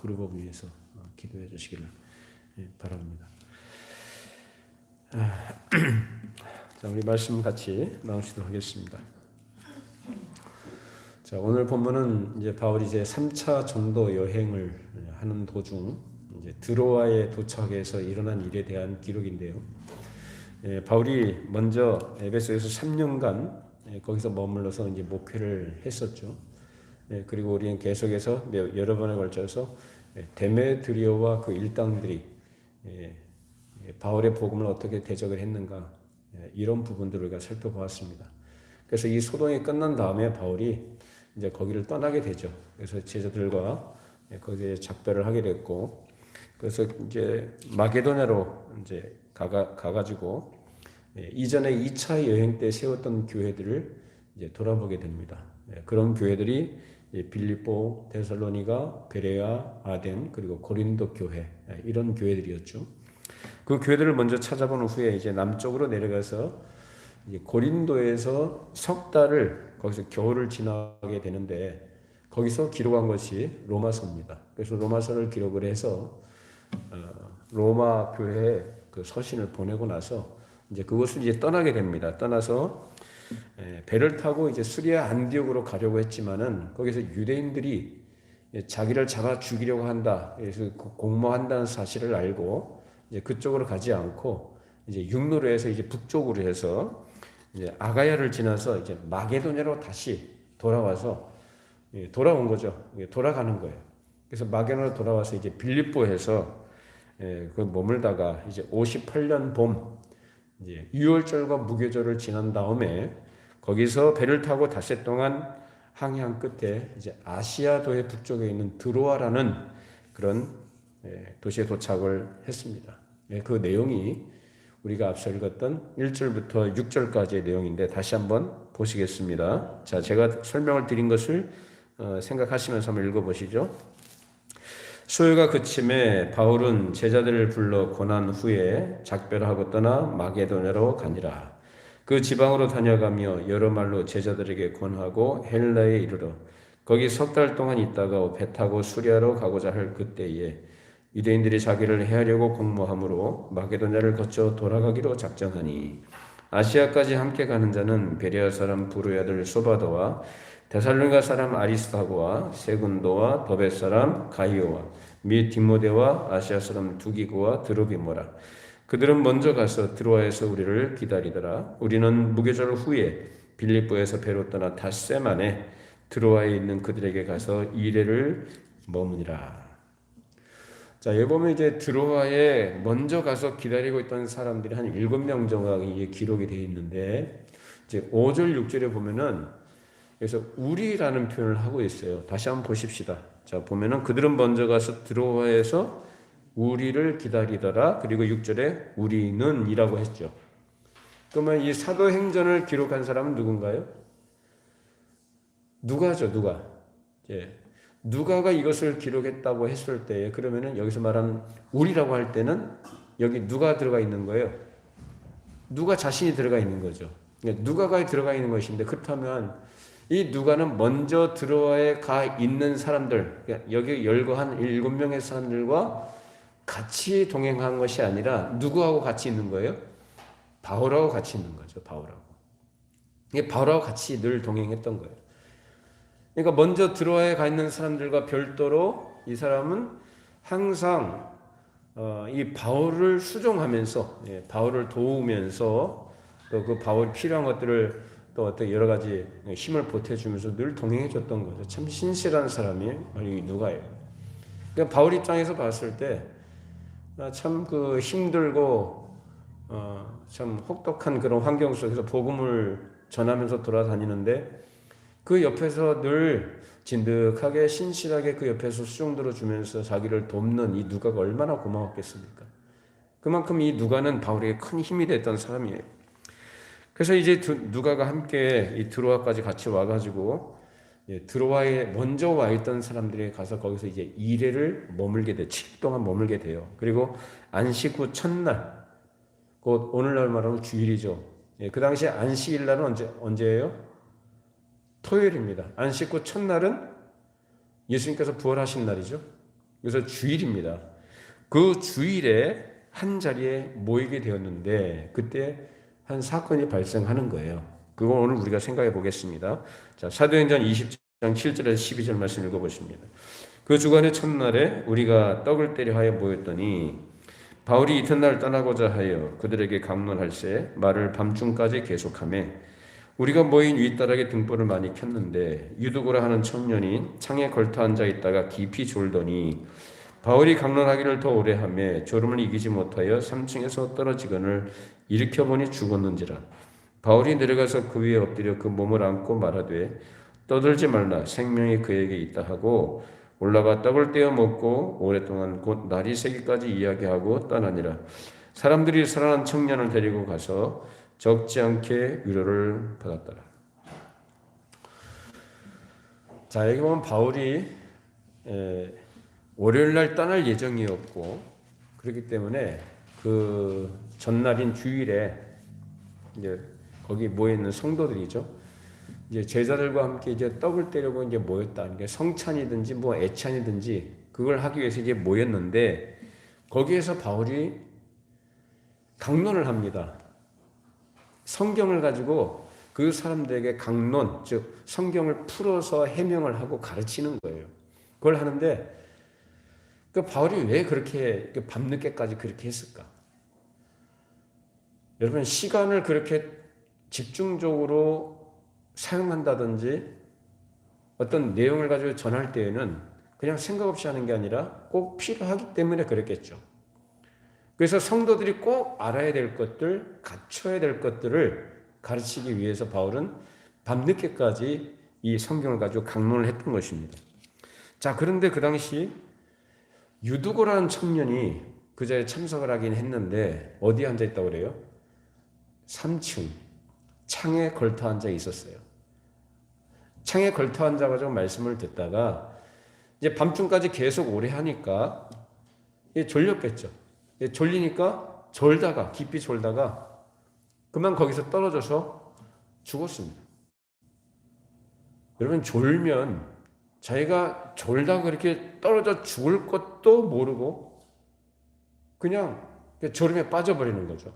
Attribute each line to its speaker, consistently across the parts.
Speaker 1: 그룹을 위해서 기도해 주시기를 바랍니다. 자, 우리 말씀 같이 나누시도록 하겠습니다. 자, 오늘 본문은 이제 바울이 이제 3차 전도 여행을 하는 도중 이제 드로아에 도착해서 일어난 일에 대한 기록인데요. 바울이 먼저 에베소에서 3년간 거기서 머물러서 이제 목회를 했었죠. 그리고 우리는 계속해서 여러 번에 걸쳐서 데메드리오와 그 일당들이 바울의 복음을 어떻게 대적을 했는가, 이런 부분들을 우리가 살펴보았습니다. 그래서 이 소동이 끝난 다음에 바울이 이제 거기를 떠나게 되죠. 그래서 제자들과 거기에 작별을 하게 됐고, 그래서 이제 마게도냐로 이제 가가지고 이전에 2차 여행 때 세웠던 교회들을 이제 돌아보게 됩니다. 그런 교회들이 빌립보, 데살로니가, 베레아, 아덴, 그리고 고린도 교회, 이런 교회들이었죠. 그 교회들을 먼저 찾아본 후에 이제 남쪽으로 내려가서 이제 고린도에서 석 달을 거기서 겨울을 지나게 되는데, 거기서 기록한 것이 로마서입니다. 그래서 로마서를 기록을 해서 로마 교회에 그 서신을 보내고 나서 이제 그곳을 이제 떠나게 됩니다. 떠나서 배를 타고 이제 수리아 안디옥으로 가려고 했지만은 거기서 유대인들이 자기를 잡아 죽이려고 한다, 그래서 공모한다는 사실을 알고 이제 그쪽으로 가지 않고 이제 육로로 해서 이제 북쪽으로 해서 이제 아가야를 지나서 이제 마게도냐로 다시 돌아와서 돌아온 거죠. 돌아가는 거예요. 그래서 마게도냐로 돌아와서 이제 빌립보에서 그 머물다가 이제 58년 봄 이제 유월절과 무교절을 지난 다음에 거기서 배를 타고 닷새 동안 항해한 끝에 이제 아시아도의 북쪽에 있는 드로아라는 그런 도시에 도착을 했습니다. 그 내용이 우리가 앞서 읽었던 1절부터 6절까지의 내용인데 다시 한번 보시겠습니다. 자, 제가 설명을 드린 것을 생각하시면서 한번 읽어보시죠. 소요가 그침에 바울은 제자들을 불러 고난 후에 작별하고 떠나 마게도냐로 가니라. 그 지방으로 다녀가며 여러 말로 제자들에게 권하고 헬라에 이르러 거기 석 달 동안 있다가 배 타고 수리아로 가고자 할 그때에 유대인들이 자기를 해하려고 공모함으로 마게도냐를 거쳐 돌아가기로 작정하니, 아시아까지 함께 가는 자는 베레아 사람 부르의 아들 소바도와 데살로니가 사람 아리스타고와 세군도와 더베 사람 가이오와 및 디모데와 아시아 사람 두기고와 드로비모라. 그들은 먼저 가서 드로아에서 우리를 기다리더라. 우리는 무교절 후에 빌립보에서 배로 떠나 닷새 만에 드로아에 있는 그들에게 가서 2일을 머무니라. 자, 여기 보면 이제 드로아에 먼저 가서 기다리고 있던 사람들이 한 7명 정도가 기록이 되어 있는데, 이제 5절, 6절에 보면은 그래서 우리라는 표현을 하고 있어요. 다시 한번 보십시다. 자, 보면은 그들은 먼저 가서 드로아에서 우리를 기다리더라. 그리고 6절에 우리는 이라고 했죠. 그러면 이 사도행전을 기록한 사람은 누군가요? 누가죠, 누가. 누가가 이것을 기록했다고 했을 때, 그러면은 여기서 말하는 우리라고 할 때는 여기 누가 들어가 있는 거예요? 누가 자신이 들어가 있는 거죠. 누가가 들어가 있는 것인데, 그렇다면 이 누가는 먼저 드로아에 가 있는 사람들, 여기 열거한 7명의 사람들과 같이 동행한 것이 아니라 누구하고 같이 있는 거예요? 바울하고 같이 있는 거죠. 바울하고. 이게 바울하고 같이 늘 동행했던 거예요. 그러니까 먼저 드로아에 가 있는 사람들과 별도로 이 사람은 항상 이 바울을 수종하면서, 바울을 도우면서 또 그 바울이 필요한 것들을 또 어떤 여러 가지 힘을 보태주면서 늘 동행해줬던 거죠. 참 신실한 사람이 바로 이 누가예요. 그러니까 바울 입장에서 봤을 때 참 그 힘들고 참 혹독한 그런 환경 속에서 복음을 전하면서 돌아다니는데, 그 옆에서 늘 진득하게 신실하게 그 옆에서 수종 들어주면서 자기를 돕는 이 누가가 얼마나 고마웠겠습니까? 그만큼 이 누가는 바울에게 큰 힘이 됐던 사람이에요. 그래서 이제 누가가 함께 이 드로아까지 같이 와가지고 드로아에 먼저 와 있던 사람들이 가서 거기서 이제 2일을 머물게 돼, 7일 동안 머물게 돼요. 그리고 안식 후 첫날, 곧 오늘날 말하면 주일이죠. 그 당시에 안식일 날은 언제예요? 토요일입니다. 안식 후 첫날은 예수님께서 부활하신 날이죠. 그래서 주일입니다. 그 주일에 한 자리에 모이게 되었는데 그때 한 사건이 발생하는 거예요. 그걸 오늘 우리가 생각해 보겠습니다. 자, 사도행전 20장 7절에서 12절 말씀 읽어보십니다. 그 주간의 첫날에 우리가 떡을 때려 하여 모였더니 바울이 이튿날 떠나고자 하여 그들에게 강론할세 말을 밤중까지 계속하며 우리가 모인 윗다락에 등불을 많이 켰는데 유두고라 하는 청년이 창에 걸터 앉아 있다가 깊이 졸더니 바울이 강론하기를 더 오래 하며 졸음을 이기지 못하여 3층에서 떨어지거늘 일으켜보니 죽었는지라. 바울이 내려가서 그 위에 엎드려 그 몸을 안고 말하되 떠들지 말라 생명이 그에게 있다 하고 올라가 떡을 떼어 먹고 오랫동안 곧 날이 새기까지 이야기하고 떠나니라. 사람들이 살아난 청년을 데리고 가서 적지 않게 위로를 받았더라. 자, 여기 보면 바울이 월요일날 떠날 예정이었고 그렇기 때문에 그 전날인 주일에 이제 거기 모여 있는 성도들이죠. 이제 제자들과 함께 이제 떡을 떼려고 이제 모였다. 이게 성찬이든지 뭐 애찬이든지 그걸 하기 위해서 이제 모였는데 거기에서 바울이 강론을 합니다. 성경을 가지고 그 사람들에게 강론, 즉 성경을 풀어서 해명을 하고 가르치는 거예요. 그걸 하는데 그 바울이 왜 그렇게 밤늦게까지 그렇게 했을까? 여러분 시간을 그렇게 집중적으로 사용한다든지 어떤 내용을 가지고 전할 때에는 그냥 생각 없이 하는 게 아니라 꼭 필요하기 때문에 그랬겠죠. 그래서 성도들이 꼭 알아야 될 것들, 갖춰야 될 것들을 가르치기 위해서 바울은 밤늦게까지 이 성경을 가지고 강론을 했던 것입니다. 자, 그런데 그 당시 유두고라는 청년이 그 자리에 참석을 하긴 했는데 어디에 앉아 있다고 그래요? 3층 창에 걸터 앉아 있었어요. 창에 걸터 앉아가지고 말씀을 듣다가 이제 밤중까지 계속 오래 하니까 졸렸겠죠. 졸리니까 깊이 졸다가 그만 거기서 떨어져서 죽었습니다. 여러분 졸면 자기가 졸다가 그렇게 떨어져 죽을 것도 모르고 그냥 졸음에 빠져버리는 거죠.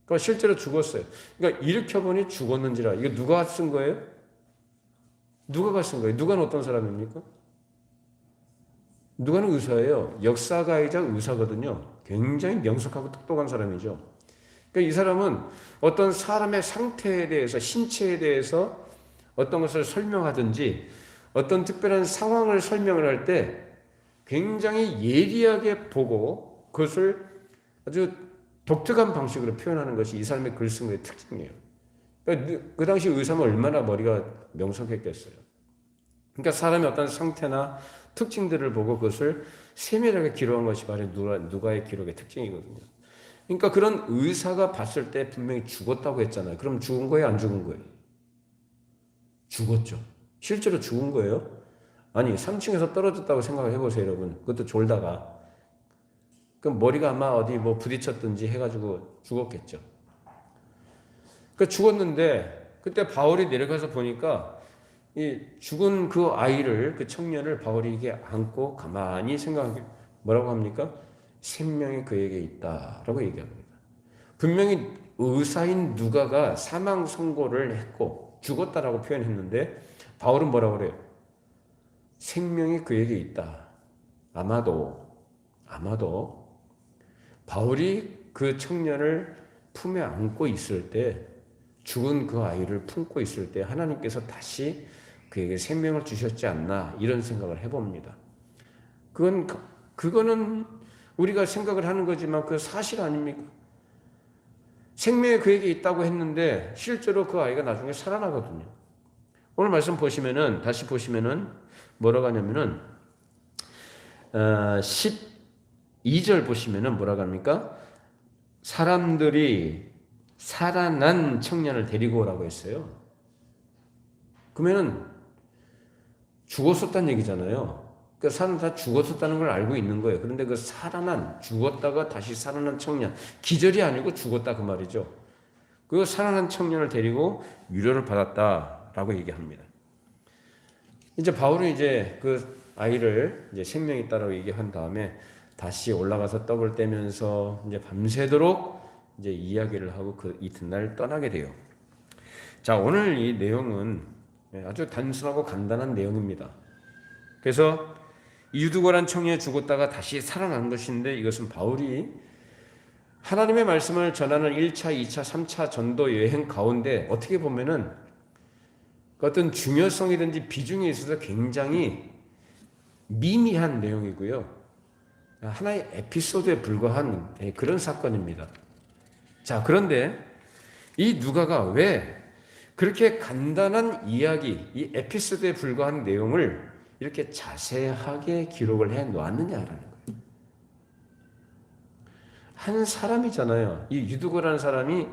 Speaker 1: 그러니까 실제로 죽었어요. 그러니까 일으켜보니 죽었는지라. 이거 누가 쓴 거예요? 누가가 쓴 거예요? 누가는 어떤 사람입니까? 누가는 의사예요. 역사가이자 의사거든요. 굉장히 명석하고 똑똑한 사람이죠. 그러니까 이 사람은 어떤 사람의 상태에 대해서, 신체에 대해서 어떤 것을 설명하든지 어떤 특별한 상황을 설명을 할 때 굉장히 예리하게 보고 그것을 아주 독특한 방식으로 표현하는 것이 이 사람의 글 쓴 거의 특징이에요. 그러니까 그 당시 의사는 얼마나 머리가 명석했겠어요. 그러니까 사람의 어떤 상태나 특징들을 보고 그것을 세밀하게 기록한 것이 바로 누가의 기록의 특징이거든요. 그러니까 그런 의사가 봤을 때 분명히 죽었다고 했잖아요. 그럼 죽은 거예요? 안 죽은 거예요? 죽었죠. 실제로 죽은 거예요? 아니 3층에서 떨어졌다고 생각을 해보세요, 여러분. 그것도 졸다가. 그럼 머리가 아마 어디 뭐 부딪혔든지 해가지고 죽었겠죠. 그 죽었는데 그때 바울이 내려가서 보니까 이 죽은 그 아이를, 그 청년을 바울이 이게 안고 가만히 생각하게 뭐라고 합니까? 생명이 그에게 있다라고 얘기합니다. 분명히 의사인 누가가 사망 선고를 했고 죽었다라고 표현했는데 바울은 뭐라고 그래요? 생명이 그에게 있다. 아마도 바울이 그 청년을 품에 안고 있을 때, 죽은 그 아이를 품고 있을 때 하나님께서 다시 그에게 생명을 주셨지 않나 이런 생각을 해봅니다. 그거는 우리가 생각을 하는 거지만 그 사실 아닙니까? 생명이 그에게 있다고 했는데 실제로 그 아이가 나중에 살아나거든요. 오늘 말씀 보시면은 다시 보시면은 뭐라고 하냐면은 12절 보시면은 뭐라고 합니까? 사람들이 살아난 청년을 데리고 오라고 했어요. 그러면은 죽었었다는 얘기잖아요. 그 사람 다 죽었었다는 걸 알고 있는 거예요. 그런데 그 죽었다가 다시 살아난 청년, 기절이 아니고 죽었다 그 말이죠. 그 살아난 청년을 데리고 위로를 받았다라고 얘기합니다. 이제 바울은 이제 그 아이를 이제 생명이 있다라고 얘기한 다음에 다시 올라가서 떡을 떼면서 이제 밤새도록 이제 이야기를 하고 그 이튿날 떠나게 돼요. 자, 오늘 이 내용은 아주 단순하고 간단한 내용입니다. 그래서 유두고란 청년이 죽었다가 다시 살아난 것인데, 이것은 바울이 하나님의 말씀을 전하는 1차, 2차, 3차 전도 여행 가운데 어떻게 보면은 어떤 중요성이든지 비중에 있어서 굉장히 미미한 내용이고요. 하나의 에피소드에 불과한 그런 사건입니다. 자, 그런데 이 누가가 왜 그렇게 간단한 이야기, 이 에피소드에 불과한 내용을 이렇게 자세하게 기록을 해 놓았느냐라는 거예요. 한 사람이잖아요. 이 유두고라는 사람이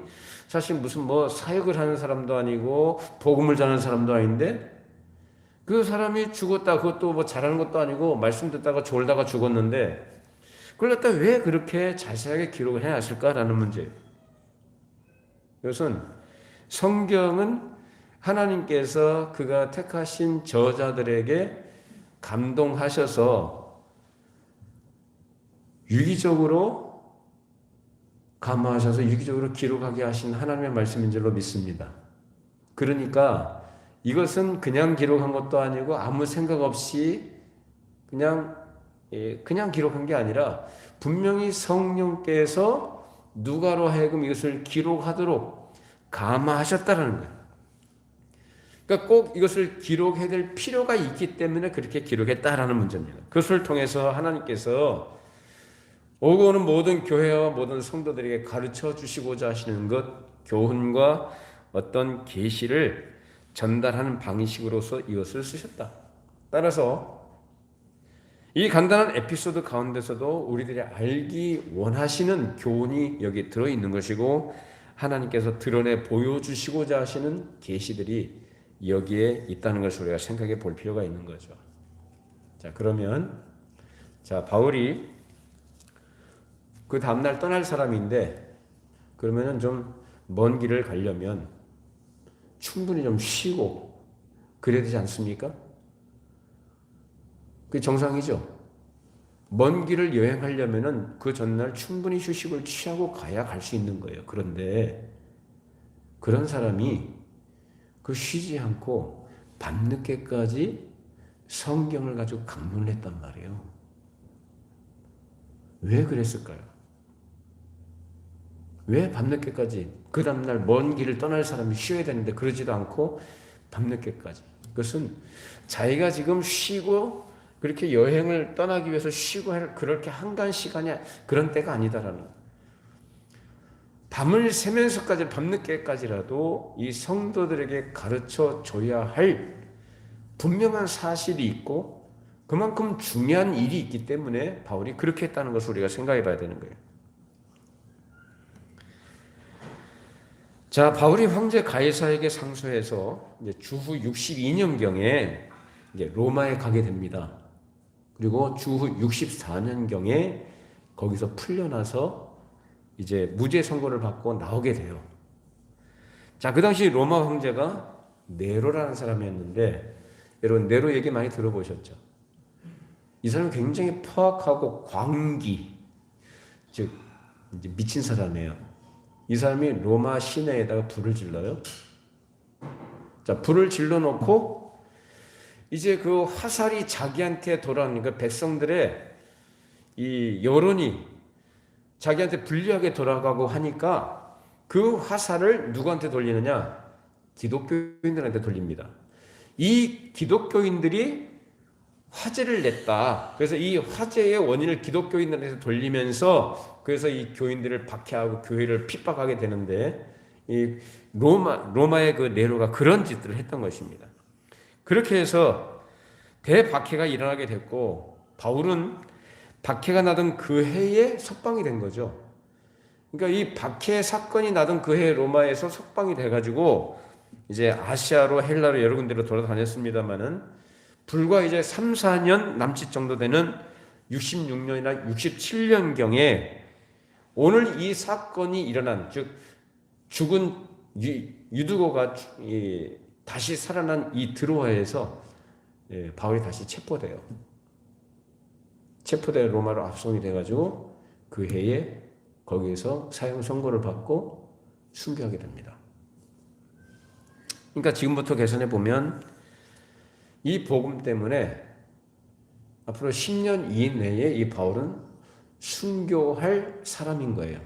Speaker 1: 사실 무슨 뭐 사역을 하는 사람도 아니고 복음을 전하는 사람도 아닌데, 그 사람이 죽었다, 그것도 뭐 잘하는 것도 아니고 말씀 듣다가 졸다가 죽었는데 그걸 갖다 왜 그렇게 자세하게 기록을 해놨을까라는 문제예요. 이것은 성경은 하나님께서 그가 택하신 저자들에게 감동하셔서 유기적으로 감화하셔서 유기적으로 기록하게 하신 하나님의 말씀인 줄로 믿습니다. 그러니까 이것은 그냥 기록한 것도 아니고 아무 생각 없이 그냥 기록한 게 아니라 분명히 성령께서 누가로 하여금 이것을 기록하도록 감화하셨다라는 거예요. 그러니까 꼭 이것을 기록해야 될 필요가 있기 때문에 그렇게 기록했다라는 문제입니다. 그것을 통해서 하나님께서 오고 오는 모든 교회와 모든 성도들에게 가르쳐 주시고자 하시는 것, 교훈과 어떤 계시를 전달하는 방식으로서 이것을 쓰셨다. 따라서 이 간단한 에피소드 가운데서도 우리들이 알기 원하시는 교훈이 여기 들어있는 것이고, 하나님께서 드러내 보여주시고자 하시는 계시들이 여기에 있다는 것을 우리가 생각해 볼 필요가 있는 거죠. 자, 그러면 바울이 그 다음날 떠날 사람인데, 그러면은 좀 먼 길을 가려면 충분히 좀 쉬고 그래야 되지 않습니까? 그게 정상이죠. 먼 길을 여행하려면은 그 전날 충분히 휴식을 취하고 가야 갈 수 있는 거예요. 그런데 그런 사람이 그 쉬지 않고 밤늦게까지 성경을 가지고 강론을 했단 말이에요. 왜 그랬을까요? 왜 밤늦게까지, 그 다음날 먼 길을 떠날 사람이 쉬어야 되는데 그러지도 않고 밤늦게까지. 그것은 자기가 지금 쉬고 그렇게 여행을 떠나기 위해서 쉬고 그렇게 한가한 시간이 그런 때가 아니다라는 거예요. 밤을 새면서까지 밤늦게까지라도 이 성도들에게 가르쳐 줘야 할 분명한 사실이 있고 그만큼 중요한 일이 있기 때문에 바울이 그렇게 했다는 것을 우리가 생각해 봐야 되는 거예요. 자, 바울이 황제 가이사에게 상소해서 이제 주후 62년경에 이제 로마에 가게 됩니다. 그리고 주후 64년경에 거기서 풀려나서 이제 무죄 선고를 받고 나오게 돼요. 자, 그 당시 로마 황제가 네로라는 사람이었는데, 여러분 네로 얘기 많이 들어보셨죠? 이 사람은 굉장히 포악하고 광기, 즉 이제 미친 사람이에요. 이 사람이 로마 시내에다가 불을 질러요. 자, 불을 질러 놓고 이제 그 화살이 자기한테 돌아오니까 백성들의 이 여론이 자기한테 불리하게 돌아가고 하니까 그 화살을 누구한테 돌리느냐? 기독교인들한테 돌립니다. 이 기독교인들이 화재를 냈다. 그래서 이 화재의 원인을 기독교인들한테 돌리면서 그래서 이 교인들을 박해하고 교회를 핍박하게 되는데, 이 로마의 그 네로가 그런 짓들을 했던 것입니다. 그렇게 해서 대박해가 일어나게 됐고, 바울은 박해가 나던 그 해에 석방이 된 거죠. 그러니까 이 박해 사건이 나던 그 해에 로마에서 석방이 돼가지고 이제 아시아로 헬라로 여러 군데로 돌아다녔습니다만은 불과 이제 3, 4년 남짓 정도 되는 66년이나 67년경에 오늘 이 사건이 일어난, 즉 죽은 유두고가 다시 살아난 이 드로아에서 바울이 다시 체포돼요. 체포돼 로마로 압송이 돼가지고 그 해에 거기에서 사형 선고를 받고 순교하게 됩니다. 그러니까 지금부터 계산해 보면 이 복음 때문에 앞으로 10년 이내에 이 바울은 순교할 사람인 거예요.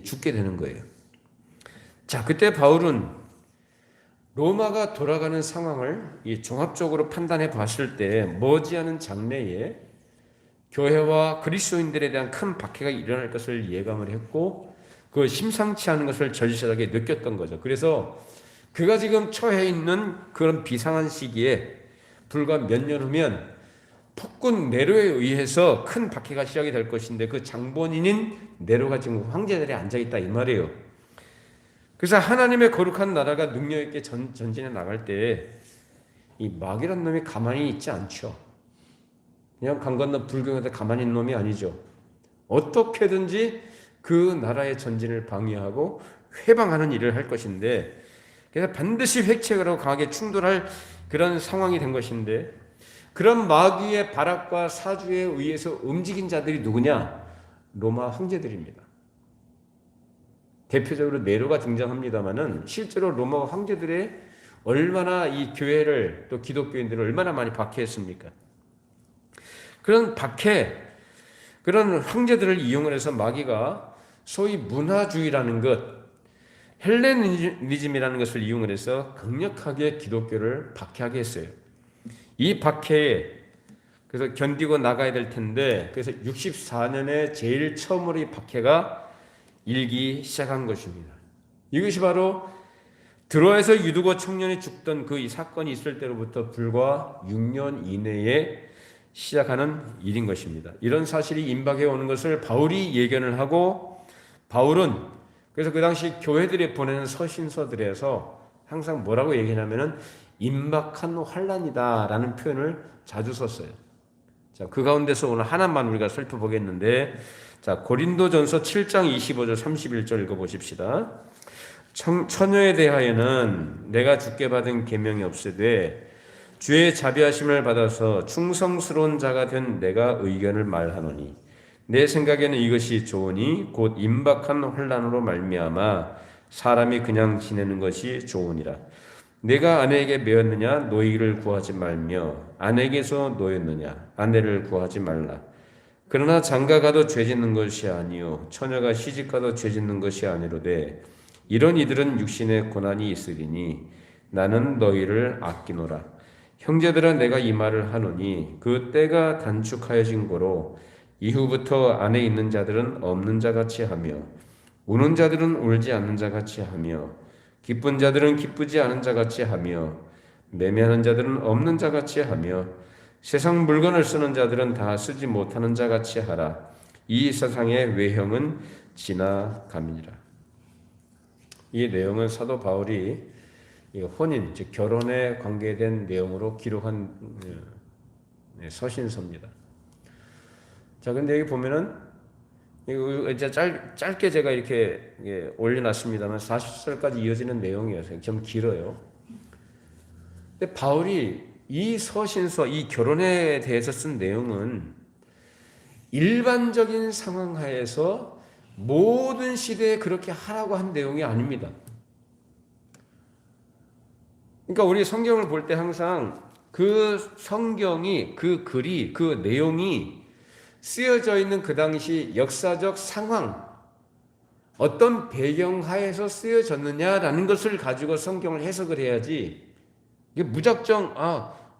Speaker 1: 죽게 되는 거예요. 자, 그때 바울은 로마가 돌아가는 상황을 종합적으로 판단해 봤을 때 머지않은 장래에 교회와 그리스도인들에 대한 큰 박해가 일어날 것을 예감을 했고 그 심상치 않은 것을 절실하게 느꼈던 거죠. 그래서 그가 지금 처해 있는 그런 비상한 시기에 불과 몇 년 후면 폭군 네로에 의해서 큰 박해가 시작이 될 것인데 그 장본인인 네로가 지금 황제자리에 앉아있다 이 말이에요. 그래서 하나님의 거룩한 나라가 능력 있게 전진해 나갈 때 이 마귀란 놈이 가만히 있지 않죠. 그냥 강 건너 불경한테 가만히 있는 놈이 아니죠. 어떻게든지 그 나라의 전진을 방해하고 회방하는 일을 할 것인데 그래서 반드시 획책을 하고 강하게 충돌할 그런 상황이 된 것인데 그런 마귀의 발악과 사주에 의해서 움직인 자들이 누구냐? 로마 황제들입니다. 대표적으로 네로가 등장합니다마는 실제로 로마 황제들의 얼마나 이 교회를 또 기독교인들을 얼마나 많이 박해했습니까? 그런 박해, 그런 황제들을 이용을 해서 마귀가 소위 문화주의라는 것, 헬레니즘이라는 것을 이용을 해서 강력하게 기독교를 박해하게 했어요. 이 박해에 그래서 견디고 나가야 될 텐데 그래서 64년에 제일 처음으로 이 박해가 일기 시작한 것입니다. 이것이 바로 드로아에서 유두고 청년이 죽던 그 이 사건이 있을 때로부터 불과 6년 이내에 시작하는 일인 것입니다. 이런 사실이 임박해 오는 것을 바울이 예견을 하고 바울은 그래서 그 당시 교회들이 보내는 서신서들에서 항상 뭐라고 얘기하냐면은 임박한 환란이다라는 표현을 자주 썼어요. 자, 그 가운데서 오늘 하나만 우리가 살펴보겠는데 자, 고린도전서 7장 25절 31절 읽어보십시다. 처녀에 대하여는 내가 주께 받은 계명이 없으되 주의 자비하심을 받아서 충성스러운 자가 된 내가 의견을 말하노니 내 생각에는 이것이 좋으니 곧 임박한 환난으로 말미암아 사람이 그냥 지내는 것이 좋으니라. 내가 아내에게 매었느냐 노이를 구하지 말며 아내에게서 노였느냐 아내를 구하지 말라. 그러나 장가가도 죄짓는 것이 아니요 처녀가 시집가도 죄짓는 것이 아니로되 이런 이들은 육신의 고난이 있으리니 나는 너희를 아끼노라. 형제들아 내가 이 말을 하노니 그 때가 단축하여진 고로 이후부터 안에 있는 자들은 없는 자같이 하며 우는 자들은 울지 않는 자같이 하며 기쁜 자들은 기쁘지 않은 자같이 하며 매매하는 자들은 없는 자같이 하며 세상 물건을 쓰는 자들은 다 쓰지 못하는 자같이 하라. 이 세상의 외형은 지나감이니라. 이 내용은 사도 바울이 혼인, 즉 결혼에 관계된 내용으로 기록한 서신서입니다. 자, 근데 여기 보면은 이거 이제 짧게 제가 이렇게 올려놨습니다만 40절까지 이어지는 내용이어서 좀 길어요. 근데 바울이 이 서신서, 이 결혼에 대해서 쓴 내용은 일반적인 상황 하에서 모든 시대에 그렇게 하라고 한 내용이 아닙니다. 그러니까 우리 성경을 볼 때 항상 그 성경이, 그 글이, 그 내용이 쓰여져 있는 그 당시 역사적 상황, 어떤 배경하에서 쓰여졌느냐라는 것을 가지고 성경을 해석을 해야지 이게 무작정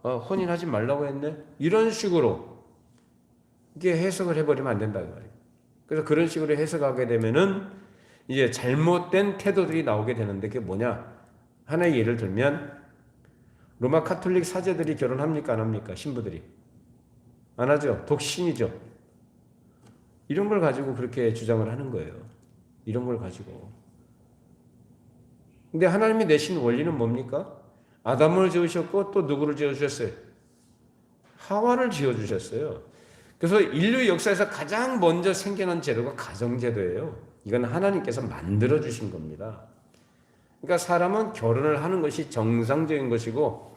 Speaker 1: 혼인하지 말라고 했네? 이런 식으로 이게 해석을 해버리면 안 된다 이 말이에요. 그래서 그런 식으로 해석하게 되면은 이제 잘못된 태도들이 나오게 되는데 그게 뭐냐? 하나의 예를 들면 로마 카톨릭 사제들이 결혼합니까? 안 합니까? 신부들이. 안 하죠. 독신이죠. 이런 걸 가지고 그렇게 주장을 하는 거예요. 이런 걸 가지고. 근데 하나님이 내신 원리는 뭡니까? 아담을 지으셨고 또 누구를 지어주셨어요? 하와를 지어주셨어요. 그래서 인류 역사에서 가장 먼저 생겨난 제도가 가정제도예요. 이건 하나님께서 만들어주신 겁니다. 그러니까 사람은 결혼을 하는 것이 정상적인 것이고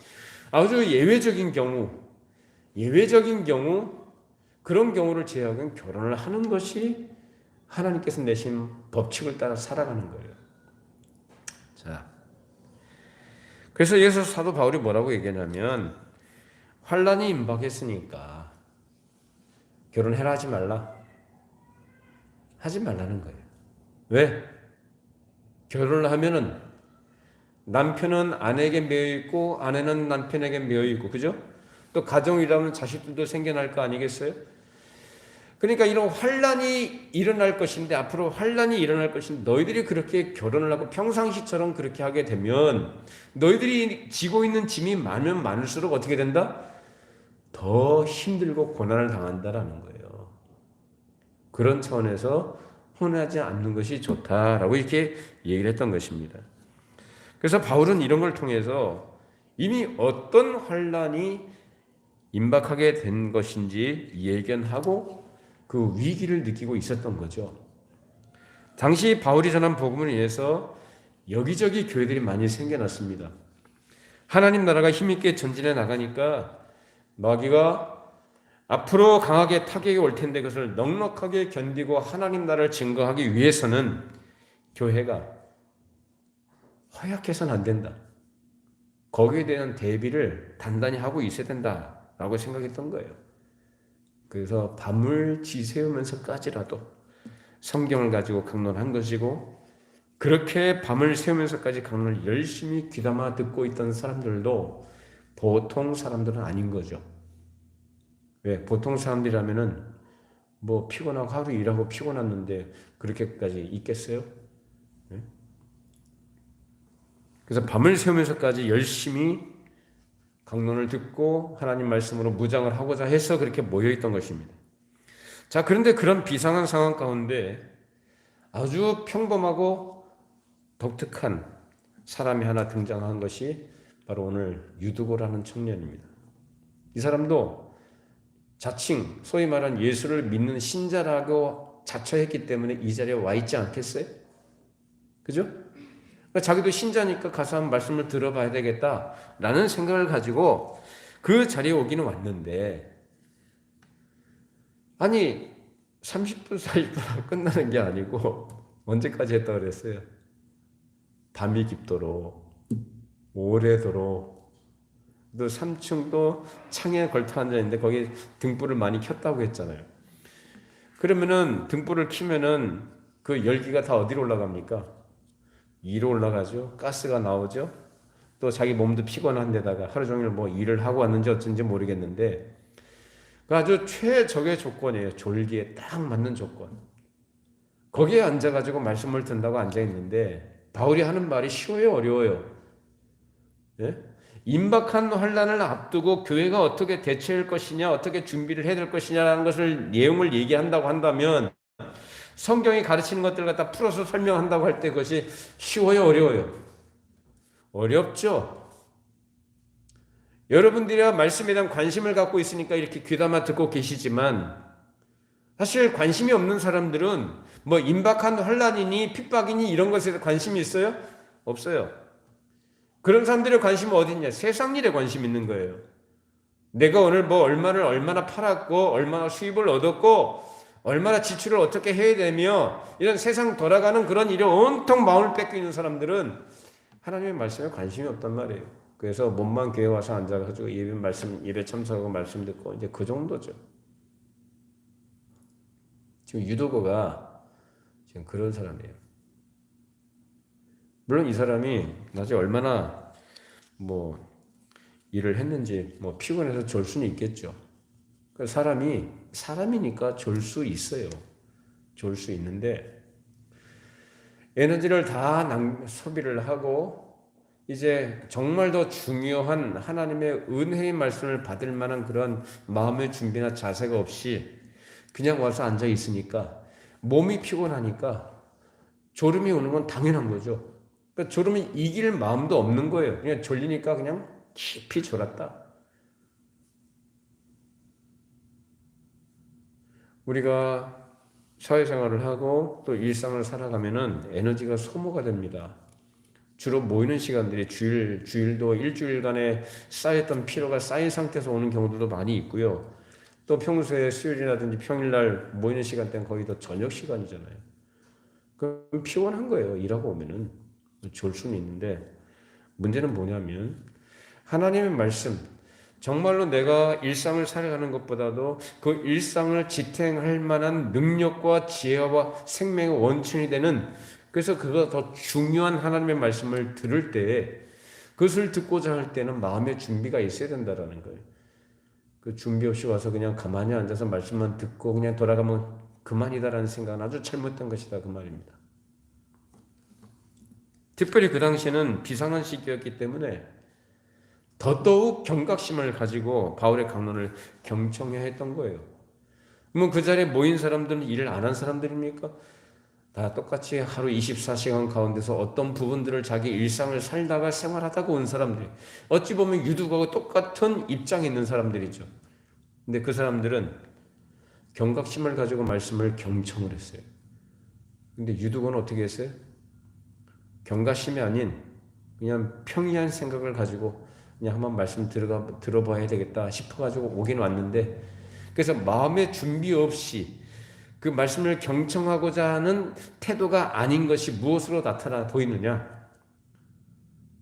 Speaker 1: 아주 예외적인 경우 그런 경우를 제외하고는 결혼을 하는 것이 하나님께서 내신 법칙을 따라 살아가는 거예요. 자, 그래서 여기서 사도 바울이 뭐라고 얘기하냐면 환난이 임박했으니까 결혼해라 하지 말라. 하지 말라는 거예요. 왜? 결혼을 하면은 남편은 아내에게 매여 있고 아내는 남편에게 매여 있고, 그죠? 또 가정이라면 자식들도 생겨날 거 아니겠어요? 그러니까 이런 환난이 일어날 것인데, 앞으로 환난이 일어날 것인데, 너희들이 그렇게 결혼을 하고 평상시처럼 그렇게 하게 되면 너희들이 지고 있는 짐이 많으면 많을수록 어떻게 된다? 더 힘들고 고난을 당한다라는 거예요. 그런 차원에서 혼하지 않는 것이 좋다라고 이렇게 얘기를 했던 것입니다. 그래서 바울은 이런 걸 통해서 이미 어떤 환난이 임박하게 된 것인지 예견하고 그 위기를 느끼고 있었던 거죠. 당시 바울이 전한 복음을 위해서 여기저기 교회들이 많이 생겨났습니다. 하나님 나라가 힘있게 전진해 나가니까 마귀가 앞으로 강하게 타격이 올 텐데 그것을 넉넉하게 견디고 하나님 나라를 증거하기 위해서는 교회가 허약해서는 안 된다. 거기에 대한 대비를 단단히 하고 있어야 된다라고 생각했던 거예요. 그래서 밤을 지새우면서까지라도 성경을 가지고 강론한 것이고, 그렇게 밤을 새우면서까지 강론을 열심히 귀담아 듣고 있던 사람들도 보통 사람들은 아닌 거죠. 왜? 보통 사람들이라면은 뭐 피곤하고 하루 일하고 피곤했는데 그렇게까지 있겠어요? 네? 그래서 밤을 새우면서까지 열심히 강론을 듣고 하나님 말씀으로 무장을 하고자 해서 그렇게 모여있던 것입니다. 자, 그런데 그런 비상한 상황 가운데 아주 평범하고 독특한 사람이 하나 등장한 것이 바로 오늘 유두고라는 청년입니다. 이 사람도 자칭 소위 말하는 예수를 믿는 신자라고 자처했기 때문에 이 자리에 와 있지 않겠어요? 그죠? 자기도 신자니까 가서 한번 말씀을 들어봐야 되겠다라는 생각을 가지고 그 자리에 오기는 왔는데, 아니 30분 40분 끝나는 게 아니고 언제까지 했다고 그랬어요? 밤이 깊도록 오래도록, 또 3층도 창에 걸터 앉아있는데 거기 등불을 많이 켰다고 했잖아요. 그러면은 등불을 켜면은 그 열기가 다 어디로 올라갑니까? 위로 올라가죠. 가스가 나오죠. 또 자기 몸도 피곤한 데다가 하루 종일 뭐 일을 하고 왔는지 어쩐지 모르겠는데 아주 최적의 조건이에요. 졸기에 딱 맞는 조건. 거기에 앉아가지고 말씀을 듣는다고 앉아있는데 바울이 하는 말이 쉬워요, 어려워요? 예? 임박한 환난을 앞두고 교회가 어떻게 대처할 것이냐, 어떻게 준비를 해야 될 것이냐라는 것을 내용을 얘기한다고 한다면 성경이 가르치는 것들을 갖다 풀어서 설명한다고 할 때 그것이 쉬워요, 어려워요? 어렵죠. 여러분들이 말씀에 대한 관심을 갖고 있으니까 이렇게 귀담아 듣고 계시지만 사실 관심이 없는 사람들은 뭐 임박한 환난이니 핍박이니 이런 것에 대해서 관심이 있어요? 없어요. 그런 사람들의 관심은 어디 있냐? 세상 일에 관심 있는 거예요. 내가 오늘 뭐 얼마나 팔았고 얼마나 수입을 얻었고 얼마나 지출을 어떻게 해야 되며 이런 세상 돌아가는 그런 일에 온통 마음을 뺏고 있는 사람들은 하나님의 말씀에 관심이 없단 말이에요. 그래서 몸만 교회 와서 앉아가지고 예배 참석하고 말씀 듣고 이제 그 정도죠. 지금 유도거가 지금 그런 사람이에요. 물론 이 사람이 나중에 얼마나 뭐 일을 했는지 뭐 피곤해서 졸 수는 있겠죠. 사람이니까 졸 수 있어요. 졸 수 있는데 에너지를 다 소비를 하고 이제 정말 더 중요한 하나님의 은혜의 말씀을 받을 만한 그런 마음의 준비나 자세가 없이 그냥 와서 앉아 있으니까 몸이 피곤하니까 졸음이 오는 건 당연한 거죠. 그러니까 졸음이 이길 마음도 없는 거예요. 그냥 졸리니까 그냥 깊이 졸았다. 우리가 사회생활을 하고 또 일상을 살아가면은 에너지가 소모가 됩니다. 주로 모이는 시간들이 주일도 일주일간에 쌓였던 피로가 쌓인 상태에서 오는 경우들도 많이 있고요. 또 평소에 수요일이라든지 평일날 모이는 시간대는 거의 다 저녁 시간이잖아요. 그럼 피곤한 거예요. 일하고 오면은 좋을 수는 있는데 문제는 뭐냐면 하나님의 말씀, 정말로 내가 일상을 살아가는 것보다도 그 일상을 지탱할 만한 능력과 지혜와 생명의 원천이 되는, 그래서 그거 더 중요한 하나님의 말씀을 들을 때, 그것을 듣고자 할 때는 마음의 준비가 있어야 된다라는 거예요. 그 준비 없이 와서 그냥 가만히 앉아서 말씀만 듣고 그냥 돌아가면 그만이다라는 생각은 아주 잘못된 것이다, 그 말입니다. 특별히 그 당시에는 비상한 시기였기 때문에 더더욱 경각심을 가지고 바울의 강론을 경청해야 했던 거예요. 그러면 그 자리에 모인 사람들은 일을 안 한 사람들입니까? 다 똑같이 하루 24시간 가운데서 어떤 부분들을 자기 일상을 살다가 생활하다가 온 사람들이, 어찌 보면 유두하고 똑같은 입장에 있는 사람들이죠. 근데 그 사람들은 경각심을 가지고 말씀을 경청을 했어요. 근데 유두는 어떻게 했어요? 경각심이 아닌 그냥 평이한 생각을 가지고 그냥 한번 말씀 들어봐야 되겠다 싶어가지고 오긴 왔는데, 그래서 마음의 준비 없이 그 말씀을 경청하고자 하는 태도가 아닌 것이 무엇으로 나타나 보이느냐?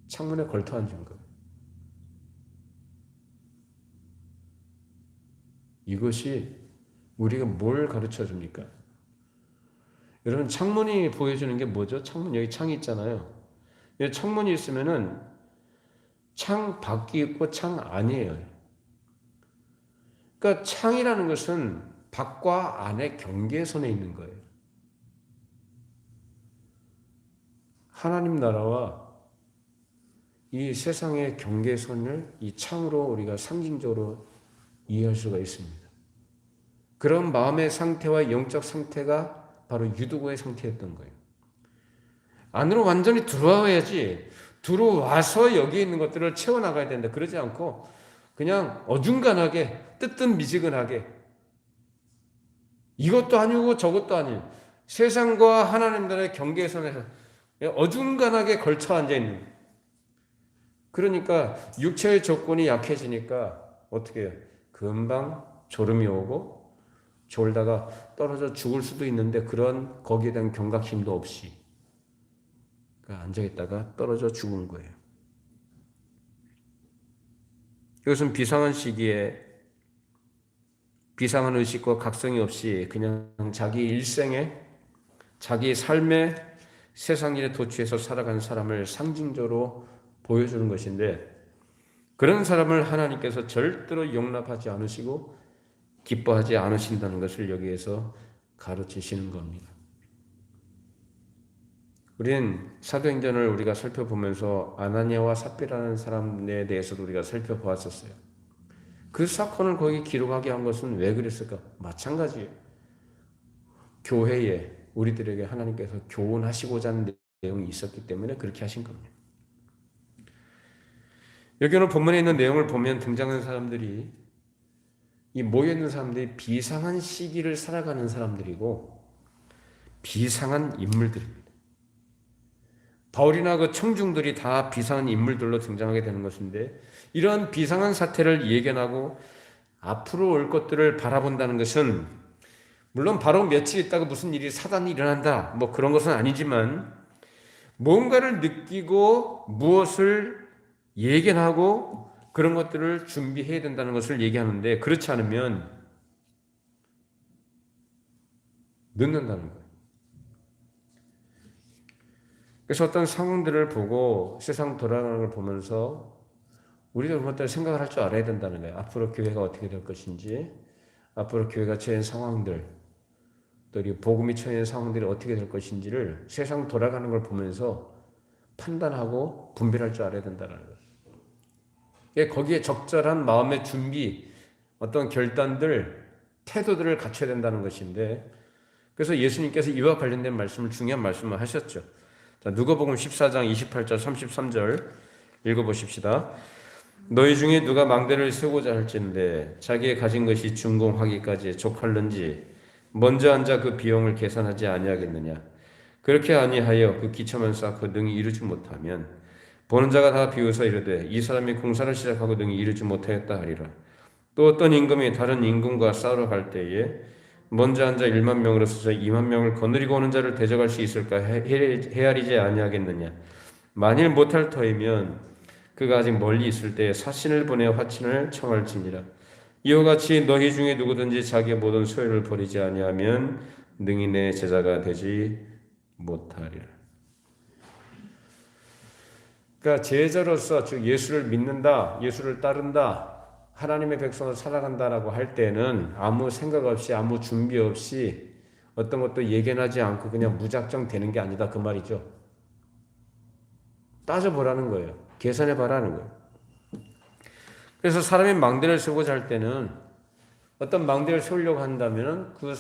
Speaker 1: 창문에 걸터 앉은 것. 이것이 우리가 뭘 가르쳐 줍니까? 여러분, 창문이 보여주는 게 뭐죠? 창문, 여기 창이 있잖아요. 여기 창문이 있으면은 창 밖이 있고 창 안이에요. 그러니까 창이라는 것은 밖과 안의 경계선에 있는 거예요. 하나님 나라와 이 세상의 경계선을 이 창으로 우리가 상징적으로 이해할 수가 있습니다. 그런 마음의 상태와 영적 상태가 바로 유두고의 상태였던 거예요. 안으로 완전히 들어와야지, 들어와서 여기 있는 것들을 채워나가야 된다. 그러지 않고 그냥 어중간하게, 뜨뜻미지근하게, 이것도 아니고 저것도 아닌 세상과 하나님과의 경계선에서 어중간하게 걸쳐 앉아있는, 그러니까 육체의 조건이 약해지니까 어떻게 해요? 금방 졸음이 오고 졸다가 떨어져 죽을 수도 있는데, 그런 거기에 대한 경각심도 없이 앉아있다가 떨어져 죽은 거예요. 이것은 비상한 시기에 비상한 의식과 각성이 없이 그냥 자기 일생에, 자기 삶의 세상 일에 도취해서 살아가는 사람을 상징적으로 보여주는 것인데, 그런 사람을 하나님께서 절대로 용납하지 않으시고 기뻐하지 않으신다는 것을 여기에서 가르치시는 겁니다. 우리는 사도행전을 우리가 살펴보면서 아나니아와 삽비라는 사람에 대해서도 우리가 살펴보았었어요. 그 사건을 거기 기록하게 한 것은 왜 그랬을까? 마찬가지예요. 교회에 우리들에게 하나님께서 교훈하시고자 하는 내용이 있었기 때문에 그렇게 하신 겁니다. 여기 오늘 본문에 있는 내용을 보면 등장하는 사람들이, 이 모여있는 사람들이 비상한 시기를 살아가는 사람들이고 비상한 인물들입니다. 바울이나 그 청중들이 다 비상한 인물들로 등장하게 되는 것인데, 이러한 비상한 사태를 예견하고 앞으로 올 것들을 바라본다는 것은, 물론 바로 며칠 있다가 무슨 일이 사단이 일어난다 뭐 그런 것은 아니지만, 뭔가를 느끼고 무엇을 예견하고 그런 것들을 준비해야 된다는 것을 얘기하는데, 그렇지 않으면 늦는다는 거예요. 그래서 어떤 상황들을 보고 세상 돌아가는 걸 보면서 우리도 그런 것들을 생각을 할 줄 알아야 된다는 거예요. 앞으로 교회가 어떻게 될 것인지, 앞으로 교회가 처한 상황들, 또 이 복음이 처한 상황들이 어떻게 될 것인지를 세상 돌아가는 걸 보면서 판단하고 분별할 줄 알아야 된다는 거예요. 거기에 적절한 마음의 준비, 어떤 결단들, 태도들을 갖춰야 된다는 것인데, 그래서 예수님께서 이와 관련된 말씀을, 중요한 말씀을 하셨죠. 자, 누가복음 14장 28절 33절 읽어보십시다. 너희 중에 누가 망대를 세우고자 할진대 자기의 가진 것이 준공하기까지 족할는지 먼저 앉아 그 비용을 계산하지 아니하겠느냐. 그렇게 아니하여 그 기초만 쌓고 능히 이루지 못하면 보는 자가 다 비웃어 이르되 이 사람이 공사를 시작하고 능히 이루지 못하였다 하리라. 또 어떤 임금이 다른 임금과 싸우러 갈 때에 먼저 한 자 1만 명으로 서서 2만 명을 거느리고 오는 자를 대적할 수 있을까 헤아리지 아니하겠느냐. 만일 못할 터이면 그가 아직 멀리 있을 때 사신을 보내 화친을 청할지니라. 이와 같이 너희 중에 누구든지 자기의 모든 소유를 버리지 아니하면 능히 내 제자가 되지 못하리라. 그러니까 제자로서 즉 예수를 믿는다, 예수를 따른다, 하나님의 백성을 살아간다라고 할 때는 아무 생각 없이 아무 준비 없이 어떤 것도 예견하지 않고 그냥 무작정 되는 게 아니다 그 말이죠. 따져보라는 거예요. 계산해봐라는 거예요. 그래서 사람이 망대를 세우고자 할 때는 어떤 망대를 세우려고 한다면 그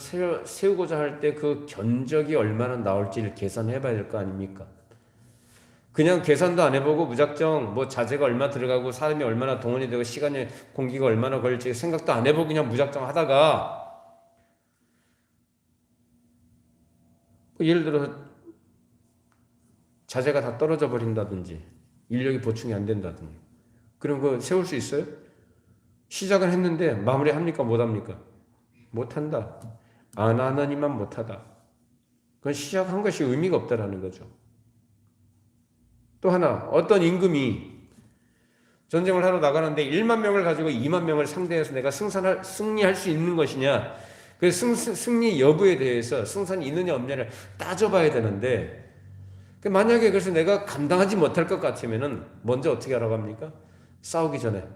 Speaker 1: 세우고자 할 때 그 견적이 얼마나 나올지를 계산해봐야 될 거 아닙니까? 그냥 계산도 안 해보고 무작정 뭐 자재가 얼마 들어가고 사람이 얼마나 동원이 되고 시간이 공기가 얼마나 걸릴지 생각도 안 해보고 그냥 무작정 하다가 뭐 예를 들어 자재가 다 떨어져 버린다든지 인력이 보충이 안 된다든지 그럼 그거 세울 수 있어요? 시작은 했는데 마무리합니까? 못합니까? 못한다. 안 하느니만 못하다. 그건 시작한 것이 의미가 없다라는 거죠. 또 하나 어떤 임금이 전쟁을 하러 나가는데 1만 명을 가지고 2만 명을 상대해서 내가 승리할 수 있는 것이냐 그 승리 여부에 대해서 승산이 있느냐 없느냐를 따져봐야 되는데 만약에 그래서 내가 감당하지 못할 것 같으면 먼저 어떻게 하라고 합니까? 싸우기 전에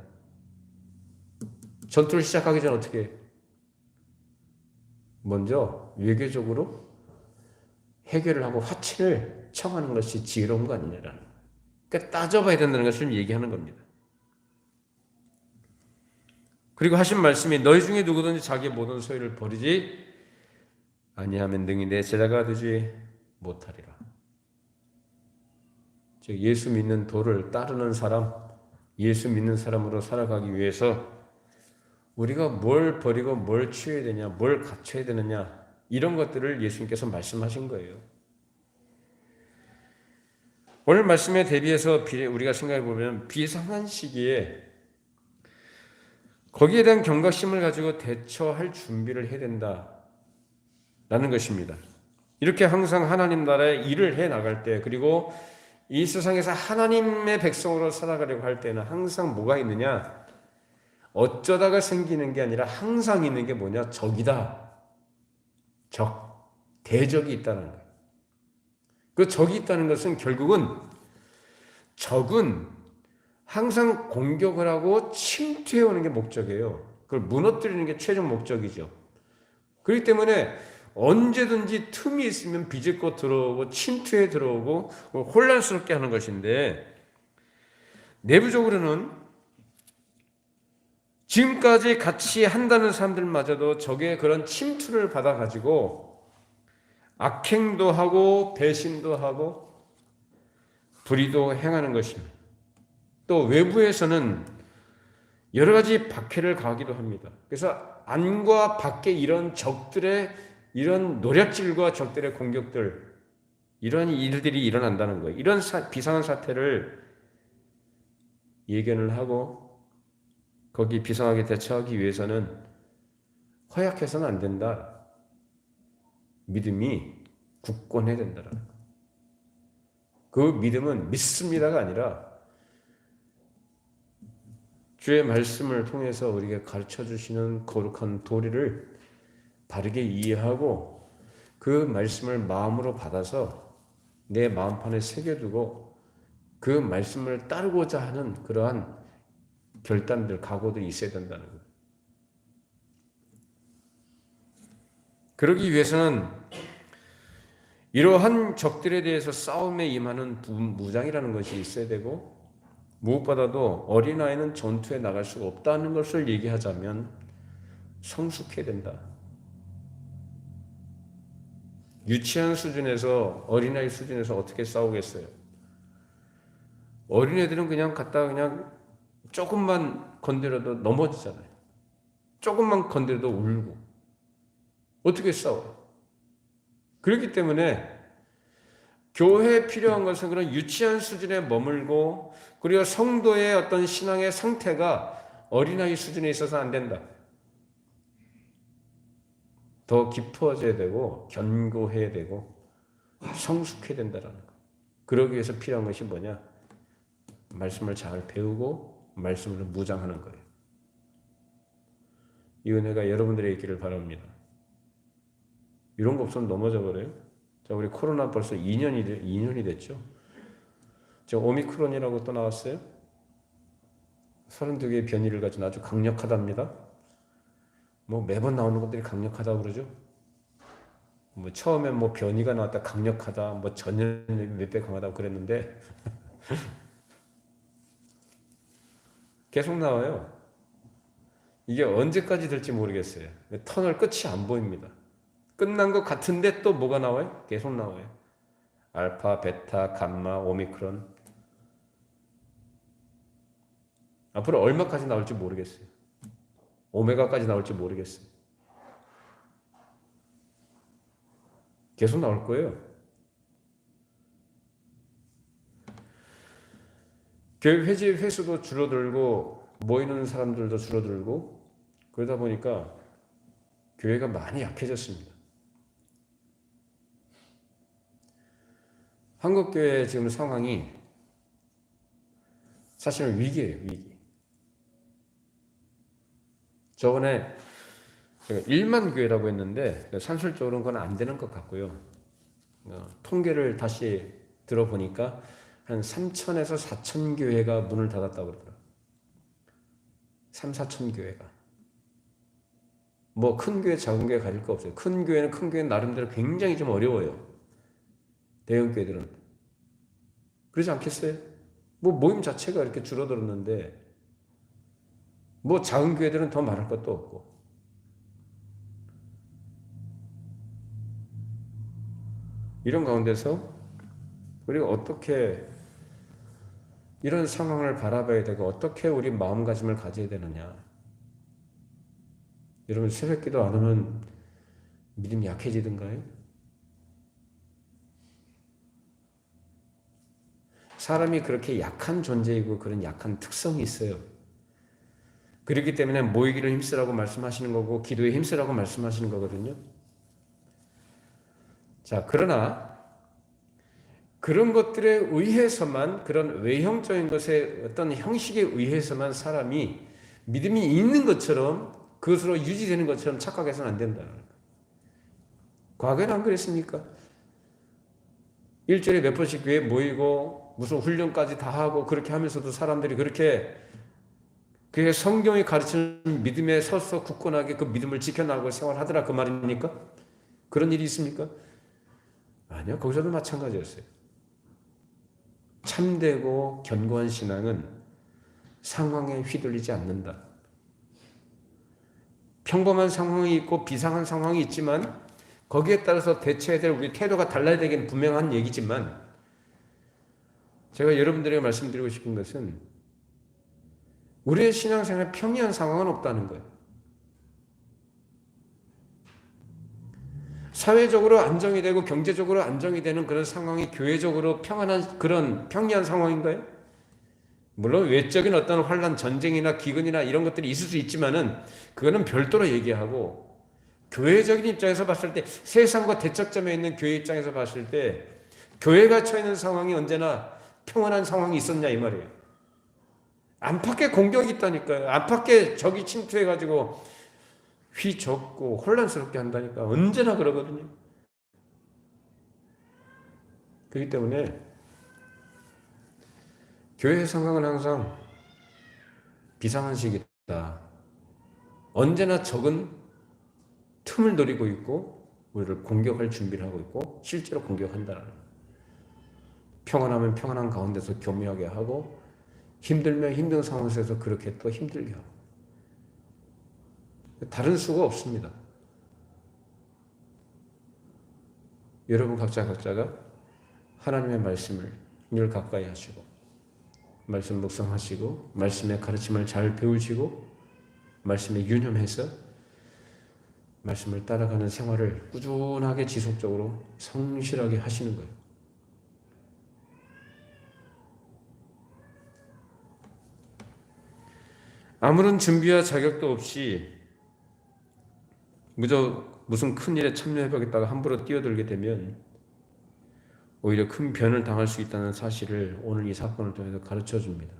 Speaker 1: 전투를 시작하기 전에 어떻게 해요? 먼저 외교적으로 해결을 하고 화친을 청하는 것이 지혜로운 거 아니냐라는 그러니까 따져봐야 된다는 것을 얘기하는 겁니다. 그리고 하신 말씀이 너희 중에 누구든지 자기의 모든 소유를 버리지 아니하면 능히 내 제자가 되지 못하리라. 즉 예수 믿는 도를 따르는 사람, 예수 믿는 사람으로 살아가기 위해서 우리가 뭘 버리고 뭘 취해야 되냐, 뭘 갖춰야 되느냐 이런 것들을 예수님께서 말씀하신 거예요. 오늘 말씀에 대비해서 우리가 생각해 보면 비상한 시기에 거기에 대한 경각심을 가지고 대처할 준비를 해야 된다라는 것입니다. 이렇게 항상 하나님 나라의 일을 해 나갈 때 그리고 이 세상에서 하나님의 백성으로 살아가려고 할 때는 항상 뭐가 있느냐? 어쩌다가 생기는 게 아니라 항상 있는 게 뭐냐? 적이다. 적. 대적이 있다는 거예요. 그 적이 있다는 것은 결국은 적은 항상 공격을 하고 침투해 오는 게 목적이에요. 그걸 무너뜨리는 게 최종 목적이죠. 그렇기 때문에 언제든지 틈이 있으면 비집고 들어오고 침투해 들어오고 혼란스럽게 하는 것인데 내부적으로는 지금까지 같이 한다는 사람들마저도 적의 그런 침투를 받아가지고 악행도 하고 배신도 하고 불의도 행하는 것입니다. 또 외부에서는 여러 가지 박해를 가하기도 합니다. 그래서 안과 밖에 이런 적들의 이런 노략질과 적들의 공격들 이런 일들이 일어난다는 거예요. 이런 비상한 사태를 예견을 하고 거기 비상하게 대처하기 위해서는 허약해서는 안 된다. 믿음이 굳건해야 된다는 거예요. 그 믿음은 믿습니다가 아니라 주의 말씀을 통해서 우리에게 가르쳐 주시는 거룩한 도리를 바르게 이해하고 그 말씀을 마음으로 받아서 내 마음판에 새겨두고 그 말씀을 따르고자 하는 그러한 결단들, 각오들이 있어야 된다는 거예요. 그러기 위해서는 이러한 적들에 대해서 싸움에 임하는 무장이라는 것이 있어야 되고 무엇보다도 어린아이는 전투에 나갈 수가 없다는 것을 얘기하자면 성숙해야 된다. 유치한 수준에서 어린아이 수준에서 어떻게 싸우겠어요? 어린애들은 그냥 갖다가 그냥 조금만 건드려도 넘어지잖아요. 조금만 건드려도 울고 어떻게 싸워요? 그렇기 때문에 교회에 필요한 것은 그런 유치한 수준에 머물고 그리고 성도의 어떤 신앙의 상태가 어린아이 수준에 있어서 안 된다. 더 깊어져야 되고 견고해야 되고 성숙해야 된다라는 거. 그러기 위해서 필요한 것이 뭐냐? 말씀을 잘 배우고 말씀을 무장하는 거예요. 이 은혜가 여러분들에게 있기를 바랍니다. 이런 거 없으면 넘어져 버려요. 자, 우리 코로나 벌써 2년이 됐죠. 저 오미크론이라고 또 나왔어요. 32개의 변이를 가진 아주 강력하답니다. 뭐 매번 나오는 것들이 강력하다고 그러죠. 뭐 처음에 뭐 변이가 나왔다 강력하다, 뭐 전염력이 몇 배 강하다고 그랬는데 계속 나와요. 이게 언제까지 될지 모르겠어요. 터널 끝이 안 보입니다. 끝난 것 같은데 또 뭐가 나와요? 계속 나와요. 알파, 베타, 감마, 오미크론. 앞으로 얼마까지 나올지 모르겠어요. 오메가까지 나올지 모르겠어요. 계속 나올 거예요. 교회 회집 횟수도 줄어들고 모이는 사람들도 줄어들고 그러다 보니까 교회가 많이 약해졌습니다. 한국교회 지금 상황이 사실은 위기예요, 위기. 저번에 제가 1만 교회라고 했는데 산술적으로는 그건 안 되는 것 같고요. 통계를 다시 들어보니까 한 3천에서 4천 교회가 문을 닫았다고 그러더라고요. 3, 4천 교회가. 뭐 큰 교회, 작은 교회 가릴 거 없어요. 큰 교회는 나름대로 굉장히 좀 어려워요. 대형 교회들은. 그러지 않겠어요? 뭐 모임 자체가 이렇게 줄어들었는데 뭐 작은 교회들은 더 말할 것도 없고. 이런 가운데서 우리가 어떻게 이런 상황을 바라봐야 되고 어떻게 우리 마음가짐을 가져야 되느냐. 여러분 새벽기도 안 하면 믿음이 약해지던가요? 사람이 그렇게 약한 존재이고 그런 약한 특성이 있어요. 그렇기 때문에 모이기를 힘쓰라고 말씀하시는 거고 기도에 힘쓰라고 말씀하시는 거거든요. 자, 그러나 그런 것들에 의해서만, 그런 외형적인 것의 어떤 형식에 의해서만 사람이 믿음이 있는 것처럼 그것으로 유지되는 것처럼 착각해서는 안 된다. 과거에는 안 그랬습니까? 일주일에 몇 번씩 교회에 모이고 무슨 훈련까지 다 하고 그렇게 하면서도 사람들이 그렇게 그게 성경이 가르치는 믿음에 서서 굳건하게 그 믿음을 지켜나가고 생활하더라 그 말입니까? 그런 일이 있습니까? 아니요. 거기서도 마찬가지였어요. 참되고 견고한 신앙은 상황에 휘둘리지 않는다. 평범한 상황이 있고 비상한 상황이 있지만 거기에 따라서 대처해야 될 우리 태도가 달라야 되긴 분명한 얘기지만 제가 여러분들에게 말씀드리고 싶은 것은 우리의 신앙생활에 평이한 상황은 없다는 거예요. 사회적으로 안정이 되고 경제적으로 안정이 되는 그런 상황이 교회적으로 평안한 그런 평이한 상황인가요? 물론 외적인 어떤 환란, 전쟁이나 기근이나 이런 것들이 있을 수 있지만은 그거는 별도로 얘기하고 교회적인 입장에서 봤을 때 세상과 대척점에 있는 교회 입장에서 봤을 때 교회가 처해 있는 상황이 언제나 평안한 상황이 있었냐 이 말이에요. 안팎의 공격이 있다니까요. 안팎의 적이 침투해가지고 휘젓고 혼란스럽게 한다니까 언제나 그러거든요. 그렇기 때문에 교회의 상황은 항상 비상한 시기다. 언제나 적은 틈을 노리고 있고 우리를 공격할 준비를 하고 있고 실제로 공격한다는 거예요. 평안하면 평안한 가운데서 교묘하게 하고 힘들면 힘든 상황에서 그렇게 또 힘들게 하고 다른 수가 없습니다. 여러분 각자가 하나님의 말씀을 늘 가까이 하시고 말씀 묵상하시고 말씀의 가르침을 잘 배우시고 말씀에 유념해서 말씀을 따라가는 생활을 꾸준하게 지속적으로 성실하게 하시는 거예요. 아무런 준비와 자격도 없이 무슨 큰 일에 참여해보겠다가 함부로 뛰어들게 되면 오히려 큰 변을 당할 수 있다는 사실을 오늘 이 사건을 통해서 가르쳐 줍니다.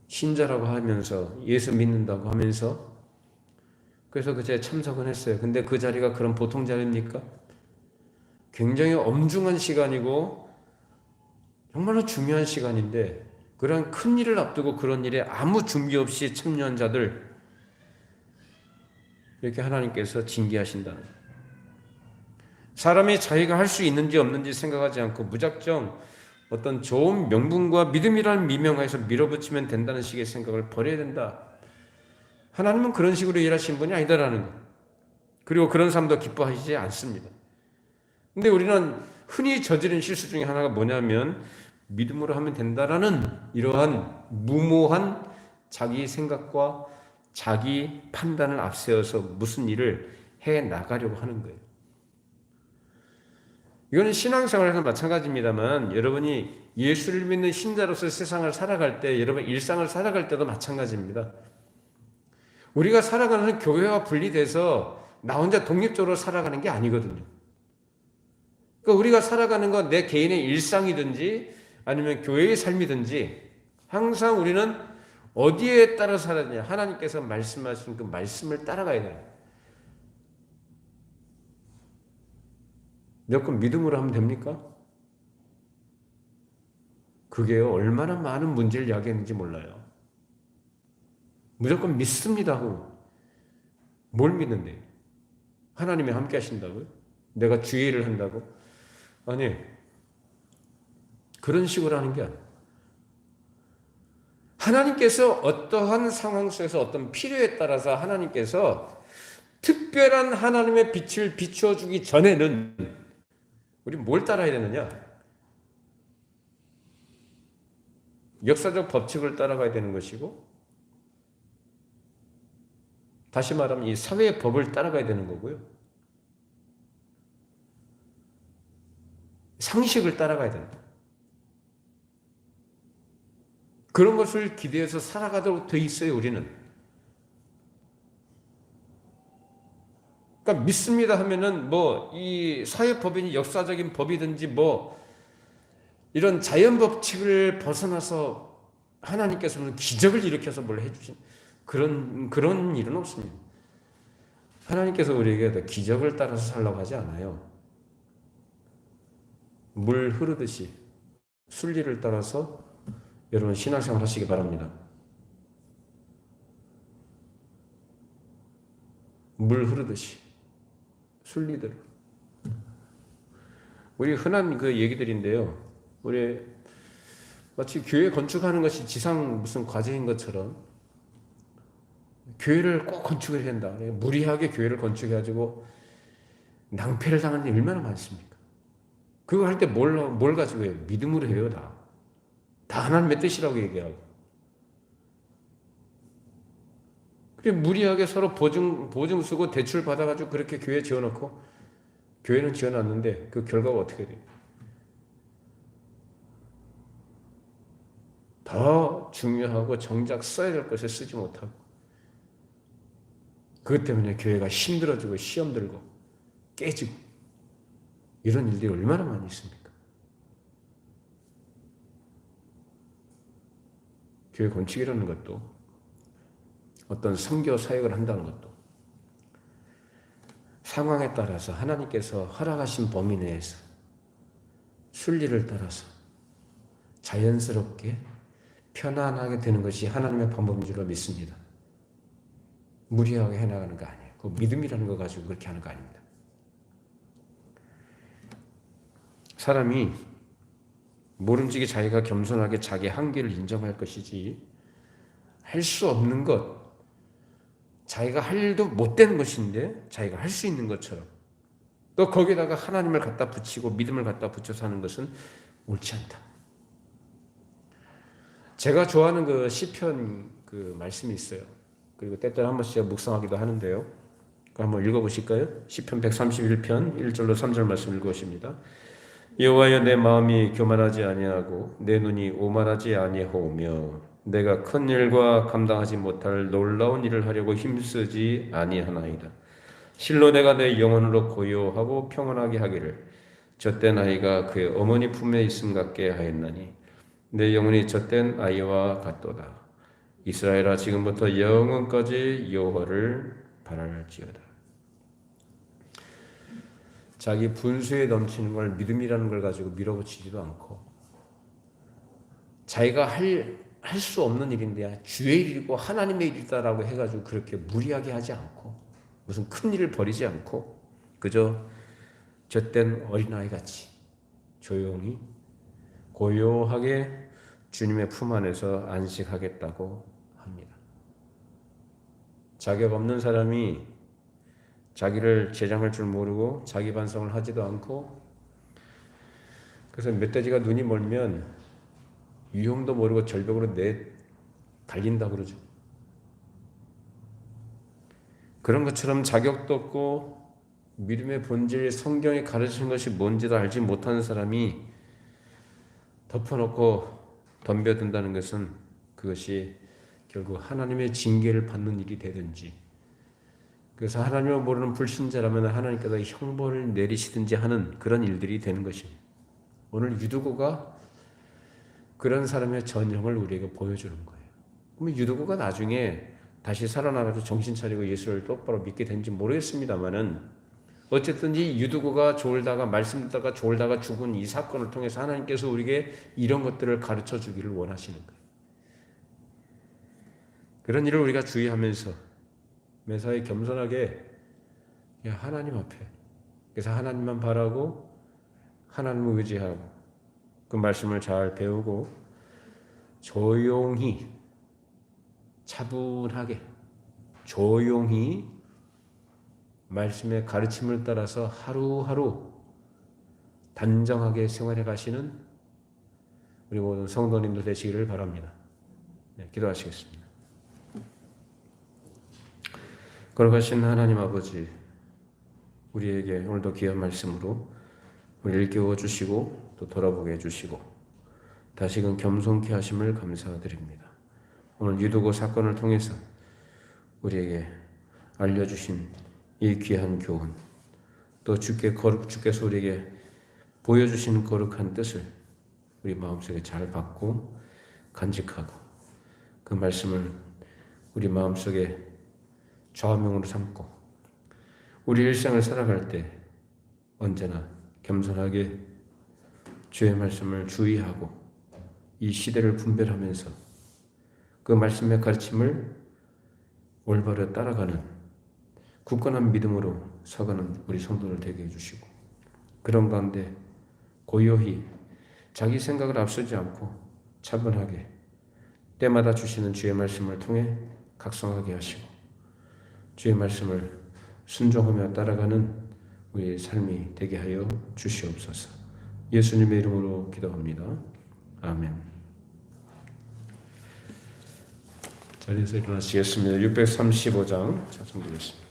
Speaker 1: 신자라고 하면서 예수 믿는다고 하면서 그래서 그 자리에 참석은 했어요. 근데 그 자리가 그런 보통 자리입니까? 굉장히 엄중한 시간이고 정말로 중요한 시간인데 그런 큰 일을 앞두고 그런 일에 아무 준비 없이 참여한 자들 이렇게 하나님께서 징계하신다는 거예요. 사람이 자기가 할 수 있는지 없는지 생각하지 않고 무작정 어떤 좋은 명분과 믿음이라는 미명하에서 밀어붙이면 된다는 식의 생각을 버려야 된다. 하나님은 그런 식으로 일하시는 분이 아니다라는 거예요. 그리고 그런 사람도 기뻐하시지 않습니다. 근데 우리는 흔히 저지른 실수 중에 하나가 뭐냐면 믿음으로 하면 된다라는 이러한 무모한 자기 생각과 자기 판단을 앞세워서 무슨 일을 해 나가려고 하는 거예요. 이거는 신앙생활에서 마찬가지입니다만 여러분이 예수를 믿는 신자로서 세상을 살아갈 때 여러분 일상을 살아갈 때도 마찬가지입니다. 우리가 살아가는 교회와 분리돼서 나 혼자 독립적으로 살아가는 게 아니거든요. 그러니까 우리가 살아가는 건 내 개인의 일상이든지 아니면 교회의 삶이든지 항상 우리는 어디에 따라 살아야 되냐. 하나님께서 말씀하신 그 말씀을 따라가야 돼요. 무조건 믿음으로 하면 됩니까? 그게 얼마나 많은 문제를 야기했는지 몰라요. 무조건 믿습니다 하고 뭘 믿는데요? 하나님이 함께 하신다고요? 내가 주의를 한다고? 아니, 그런 식으로 하는 게 아니에요. 하나님께서 어떠한 상황 속에서 어떤 필요에 따라서 하나님께서 특별한 하나님의 빛을 비추어 주기 전에는 우리 뭘 따라야 되느냐? 역사적 법칙을 따라가야 되는 것이고 다시 말하면 이 사회의 법을 따라가야 되는 거고요. 상식을 따라가야 된다. 그런 것을 기대해서 살아가도록 돼 있어요, 우리는. 그러니까 믿습니다 하면은 뭐 이 사회법이니 역사적인 법이든지 뭐 이런 자연 법칙을 벗어나서 하나님께서는 기적을 일으켜서 뭘 해주신 그런 일은 없습니다. 하나님께서 우리에게 기적을 따라서 살라고 하지 않아요. 물 흐르듯이 순리를 따라서 여러분 신앙생활 하시기 바랍니다. 물 흐르듯이 순리대로. 우리 흔한 그 얘기들인데요. 우리 마치 교회 건축하는 것이 지상 무슨 과제인 것처럼 교회를 꼭 건축을 해야 된다. 무리하게 교회를 건축해가지고 낭패를 당하는 게 얼마나 많습니까? 그거 할 때 뭘 가지고 해요? 믿음으로 해요, 다. 다 하나님의 뜻이라고 얘기하고. 그래 무리하게 서로 보증 쓰고 대출 받아가지고 그렇게 교회 지어놓고 교회는 지어놨는데 그 결과가 어떻게 돼요? 더 중요하고 정작 써야 될 것을 쓰지 못하고 그것 때문에 교회가 힘들어지고 시험 들고 깨지고 이런 일들이 얼마나 많이 있습니까? 교회 건축이라는 것도 어떤 선교 사역을 한다는 것도 상황에 따라서 하나님께서 허락하신 범위 내에서 순리를 따라서 자연스럽게 편안하게 되는 것이 하나님의 방법인 줄로 믿습니다. 무리하게 해나가는 거 아니에요. 그 믿음이라는 거 가지고 그렇게 하는 거 아닙니다. 사람이 모름지기 자기가 겸손하게 자기 한계를 인정할 것이지 할 수 없는 것, 자기가 할 일도 못 되는 것인데 자기가 할 수 있는 것처럼 또 거기다가 하나님을 갖다 붙이고 믿음을 갖다 붙여서 하는 것은 옳지 않다. 제가 좋아하는 그 시편 그 말씀이 있어요. 그리고 때때로 한 번씩 묵상하기도 하는데요. 한번 읽어보실까요? 시편 131편 1절로 3절 말씀 읽으십니다. 여호와여 내 마음이 교만하지 아니하고 내 눈이 오만하지 아니하오며 내가 큰 일과 감당하지 못할 놀라운 일을 하려고 힘쓰지 아니하나이다. 실로 내가 내 영혼으로 고요하고 평온하게 하기를 젖된 아이가 그의 어머니 품에 있음 같게 하였나니 내 영혼이 젖된 아이와 같도다. 이스라엘아 지금부터 영원까지 여호와를 바랄지어다. 자기 분수에 넘치는 걸 믿음이라는 걸 가지고 밀어붙이지도 않고 자기가 할 수 없는 일인데 주의 일이고 하나님의 일이다라고 해가지고 그렇게 무리하게 하지 않고 무슨 큰 일을 벌이지 않고 그저 젖된 어린아이 같이 조용히 고요하게 주님의 품 안에서 안식하겠다고 합니다. 자격 없는 사람이 자기를 재장할 줄 모르고 자기 반성을 하지도 않고 그래서 멧돼지가 눈이 멀면 위험도 모르고 절벽으로 달린다고 그러죠. 그런 것처럼 자격도 없고 믿음의 본질 성경이 가르치는 것이 뭔지도 알지 못하는 사람이 덮어놓고 덤벼든다는 것은 그것이 결국 하나님의 징계를 받는 일이 되든지 그래서 하나님을 모르는 불신자라면 하나님께서 형벌을 내리시든지 하는 그런 일들이 되는 것입니다. 오늘 유두고가 그런 사람의 전형을 우리에게 보여주는 거예요. 그러면 유두고가 나중에 다시 살아나가지고 정신 차리고 예수를 똑바로 믿게 된지 모르겠습니다만은 어쨌든 이 유두고가 졸다가 말씀 듣다가 졸다가 죽은 이 사건을 통해서 하나님께서 우리에게 이런 것들을 가르쳐 주기를 원하시는 거예요. 그런 일을 우리가 주의하면서 매사에 겸손하게 하나님 앞에 그래서 하나님만 바라고 하나님을 의지하고 그 말씀을 잘 배우고 조용히 차분하게 조용히 말씀의 가르침을 따라서 하루하루 단정하게 생활해 가시는 우리 모든 성도님들 되시기를 바랍니다. 네, 기도하시겠습니다. 거룩하신 하나님 아버지, 우리에게 오늘도 귀한 말씀으로 우리를 일깨워 주시고 또 돌아보게 해주시고 다시금 겸손케 하심을 감사드립니다. 오늘 유두고 사건을 통해서 우리에게 알려주신 이 귀한 교훈 또 주께서 우리에게 보여주시는 거룩한 뜻을 우리 마음속에 잘 받고 간직하고 그 말씀을 우리 마음속에 좌우명으로 삼고 우리 일상을 살아갈 때 언제나 겸손하게 주의 말씀을 주의하고 이 시대를 분별하면서 그 말씀의 가르침을 올바로 따라가는 굳건한 믿음으로 서가는 우리 성도를 되게 해주시고 그런 가운데 고요히 자기 생각을 앞서지 않고 차분하게 때마다 주시는 주의 말씀을 통해 각성하게 하시고 주의 말씀을 순종하며 따라가는 우리의 삶이 되게 하여 주시옵소서. 예수님의 이름으로 기도합니다. 아멘. 자리에서 일어나시겠습니다. 635장 작성드리겠습니다.